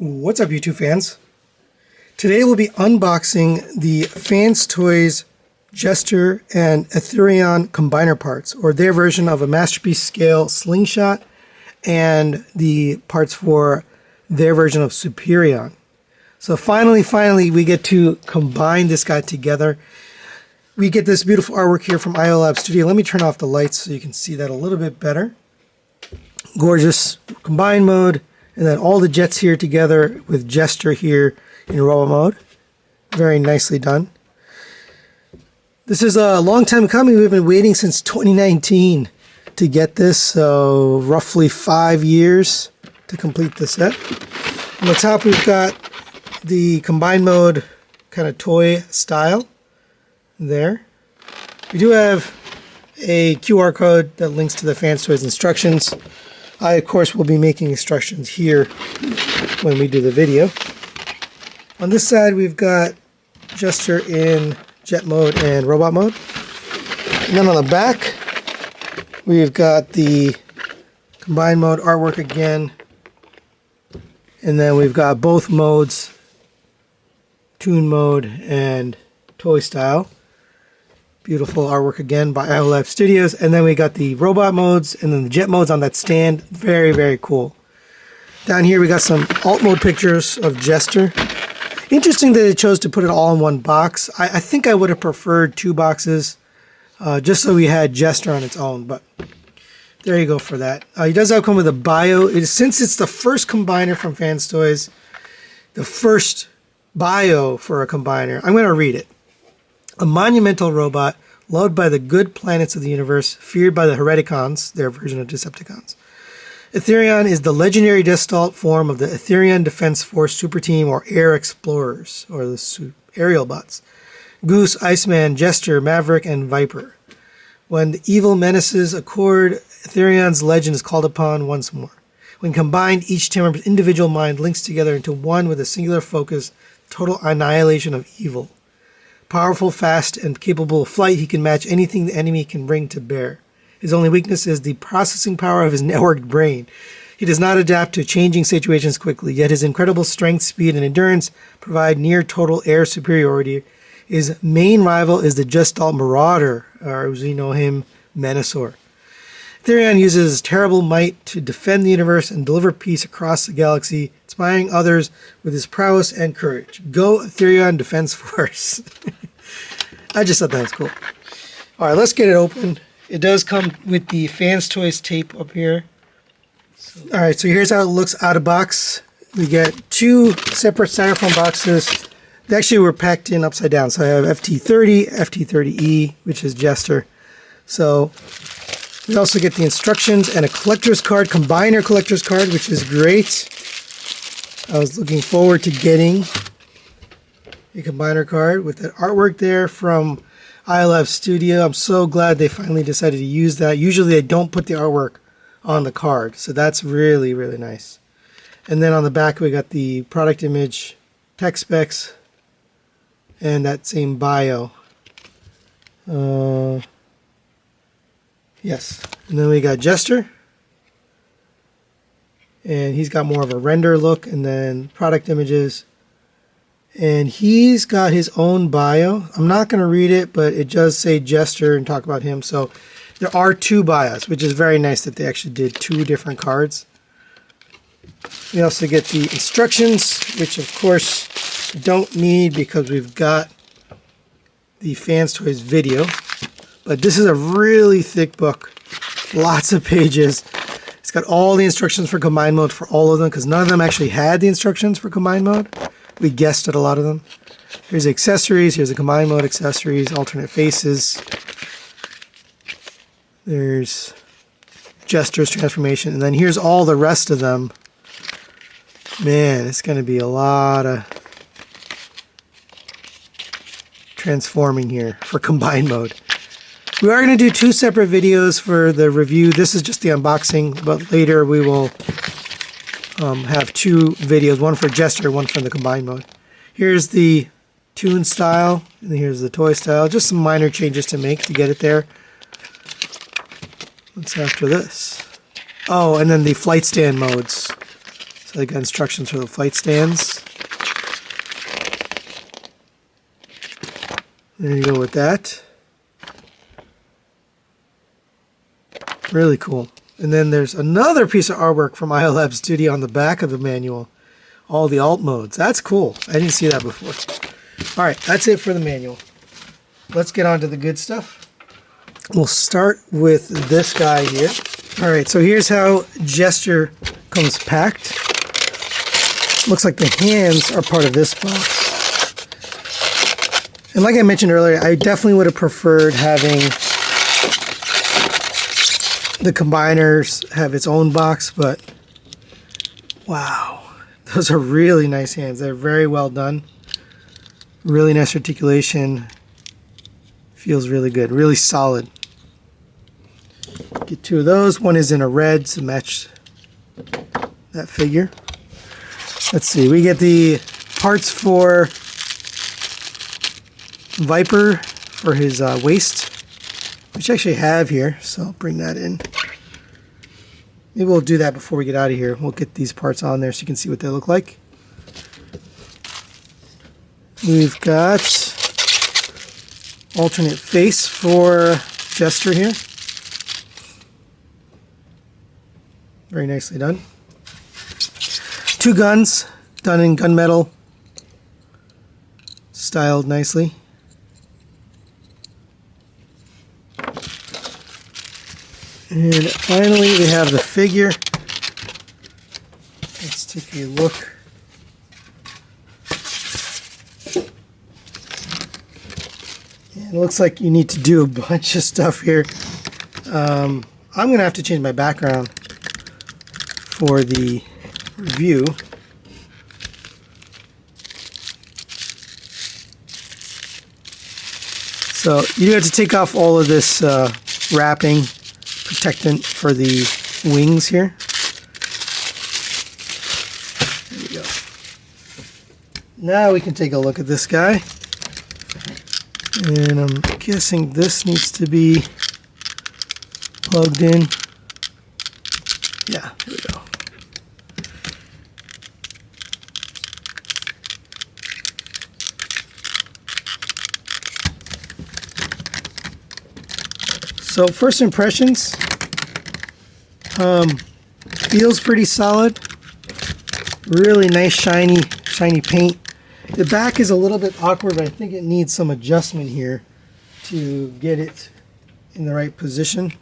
What's up, YouTube fans? Today we'll be unboxing the FansToys Jester and Ethereaon combiner parts, or their version of a Masterpiece scale Slingshot, and the parts for their version of Superion. So finally, we get to combine this guy together. We get this beautiful artwork here from IO Studio. Let me turn off the lights so you can see that a little bit better. Gorgeous combine mode. And then all the jets here together with Jester here in robot mode. Very nicely done. This is a long time coming. We've been waiting since 2019 to get this. So roughly 5 years to complete the set. On the top we've got the combine mode kind of toy style there. We do have a QR code that links to the FansToys instructions. I, of course, will be making instructions here when we do the video. On this side, we've got Jester in jet mode and robot mode. And then on the back, we've got the combine mode artwork again. And then we've got both modes, tune mode and toy style. Beautiful artwork again by IO Studios. And then we got the robot modes and then the jet modes on that stand. Very cool. Down here we got some alt mode pictures of Jester. Interesting that they chose to put it all in one box. I think I would have preferred 2 boxes just so we had Jester on its own. But there you go for that. He does come with a bio. Since it's the first combiner from FansToys, the first bio for a combiner, I'm going to read it. A monumental robot, loved by the good planets of the universe, feared by the Hereticons, their version of Decepticons. Ethereaon is the legendary Gestalt form of the Ethereaon Defense Force Super Team, or Air Explorers, or the aerial bots. Goose, Iceman, Jester, Maverick, and Viper. When the evil menaces accord, Ethereaon's legend is called upon once more. When combined, each team member's individual mind links together into one with a singular focus, total annihilation of evil. Powerful, fast, and capable of flight, he can match anything the enemy can bring to bear. His only weakness is the processing power of his networked brain. He does not adapt to changing situations quickly, yet his incredible strength, speed, and endurance provide near-total air superiority. His main rival is the Gestalt Marauder, or as we know him, Menasor. Ethereaon uses his terrible might to defend the universe and deliver peace across the galaxy, inspiring others with his prowess and courage. Go Ethereaon Defense Force. I just thought that was cool. Alright, let's get it open. It does come with the FansToys tape up here. Alright, so here's how it looks out of box. We get 2 separate styrofoam boxes. They actually were packed in upside down. So I have FT-30, FT-30E, which is Jester. So we also get the instructions and a collector's card, combiner collector's card, which is great. I was looking forward to getting a combiner card with that artwork there from IO Studio. I'm so glad they finally decided to use that. Usually they don't put the artwork on the card, so that's really nice. And then on the back we got the product image, tech specs, and that same bio. Yes, and then we got Jester, and he's got more of a render look, and then product images, and he's got his own bio. I'm not going to read it, but it does say Jester and talk about him. So there are 2 bios, which is very nice that they actually did 2 different cards. We also get the instructions, which of course we don't need because we've got the FansToys video. But this is a really thick book, lots of pages. It's got all the instructions for combine mode for all of them, because none of them actually had the instructions for combine mode. We guessed at a lot of them. Here's the accessories. Here's the combine mode accessories, alternate faces. There's Jester's transformation. And then here's all the rest of them. Man, it's going to be a lot of transforming here for combine mode. We are going to do 2 separate videos for the review. This is just the unboxing, but later we will have 2 videos, one for Jester, one for the combine mode. Here's the tune style, and here's the toy style. Just some minor changes to make to get it there. What's after this? Oh, and then the flight stand modes. So they got instructions for the flight stands. There you go with that. Really cool. And then there's another piece of artwork from iLab Studio on the back of the manual. All the alt modes. That's cool. I didn't see that before. All right, that's it for the manual. Let's get on to the good stuff. We'll start with this guy here. All right, so here's how Jester comes packed. Looks like the hands are part of this box. And like I mentioned earlier, I definitely would have preferred having the combiners have its own box, but wow, those are really nice hands. They're very well done. Really nice articulation. Feels really good, really solid. Get two of those. One is in a red to match that figure. Let's see, we get the parts for Viper for his waist, which I actually have here, so I'll bring that in. Maybe we'll do that before we get out of here. We'll get these parts on there so you can see what they look like. We've got alternate face for Jester here. Very nicely done. Two guns done in gunmetal, styled nicely. And finally, we have the figure. Let's take a look. And it looks like you need to do a bunch of stuff here. I'm going to have to change my background for the review. So you have to take off all of this wrapping protectant for the wings here. There we go. Now we can take a look at this guy. And I'm guessing this needs to be plugged in. Yeah, here we go. So first impressions, feels pretty solid. Really nice shiny paint. The back is a little bit awkward, but I think it needs some adjustment here to get it in the right position.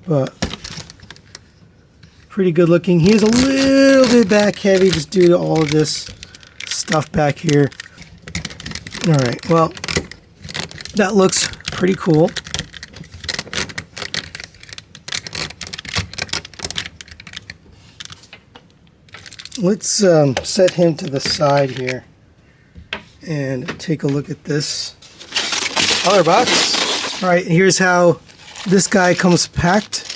But pretty good looking. He's a little bit back heavy just due to all of this stuff back here. All right, well, that looks pretty cool. Let's set him to the side here and take a look at this other box. All right, here's how this guy comes packed.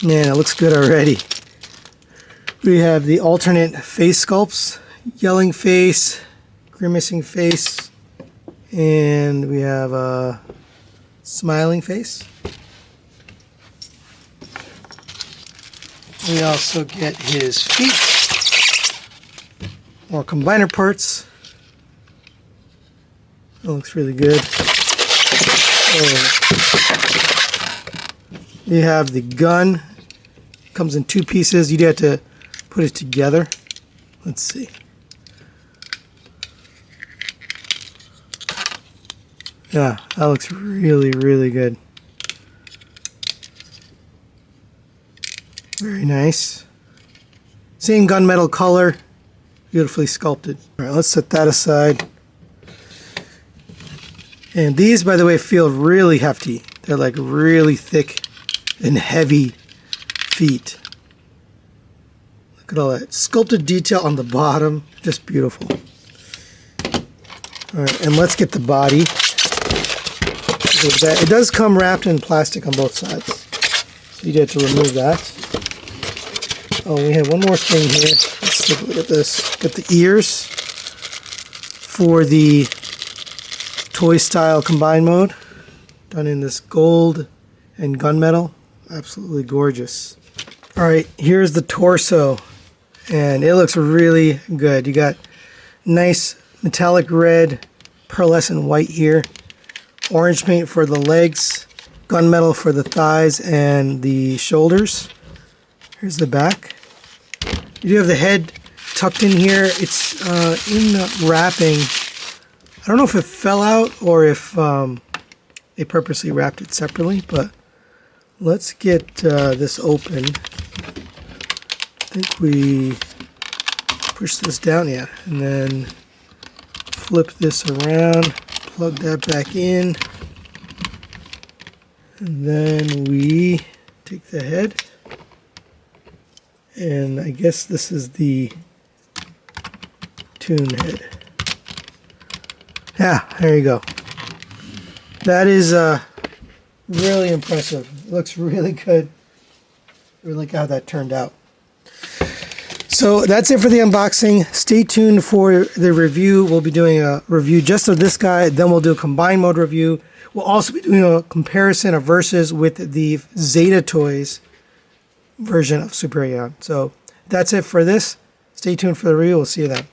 Man, it looks good already. We have the alternate face sculpts, yelling face, grimacing face, and we have a smiling face. We also get his feet, more combiner parts. That looks really good. You have the gun. It comes in two pieces. You'd have to put it together. Let's see. Yeah, that looks really, really good. Very nice. Same gunmetal color, beautifully sculpted. All right, let's set that aside. And these, by the way, feel really hefty. They're like really thick and heavy feet. Look at all that sculpted detail on the bottom, just beautiful. All right, and let's get the body. It does come wrapped in plastic on both sides, so you have to remove that. Oh, we have one more thing here. Let's take a look at this. Got the ears for the toy style combine mode, done in this gold and gunmetal. Absolutely gorgeous. All right, here's the torso, and it looks really good. You got nice metallic red, pearlescent white here, orange paint for the legs, gunmetal for the thighs and the shoulders. Here's the back. You do have the head tucked in here. It's in the wrapping. I don't know if it fell out or if they purposely wrapped it separately, but let's get this open. I think we push this down, yeah, and then flip this around, plug that back in, and then we take the head, and I guess this is the tune head. Yeah, there you go. That is really impressive. It looks really good. I really like how that turned out. So that's it for the unboxing. Stay tuned for the review. We'll be doing a review just of this guy. Then we'll do a combined mode review. We'll also be doing a comparison of versus with the Zeta Toys version of Superion. So that's it for this. Stay tuned for the review. We'll see you then.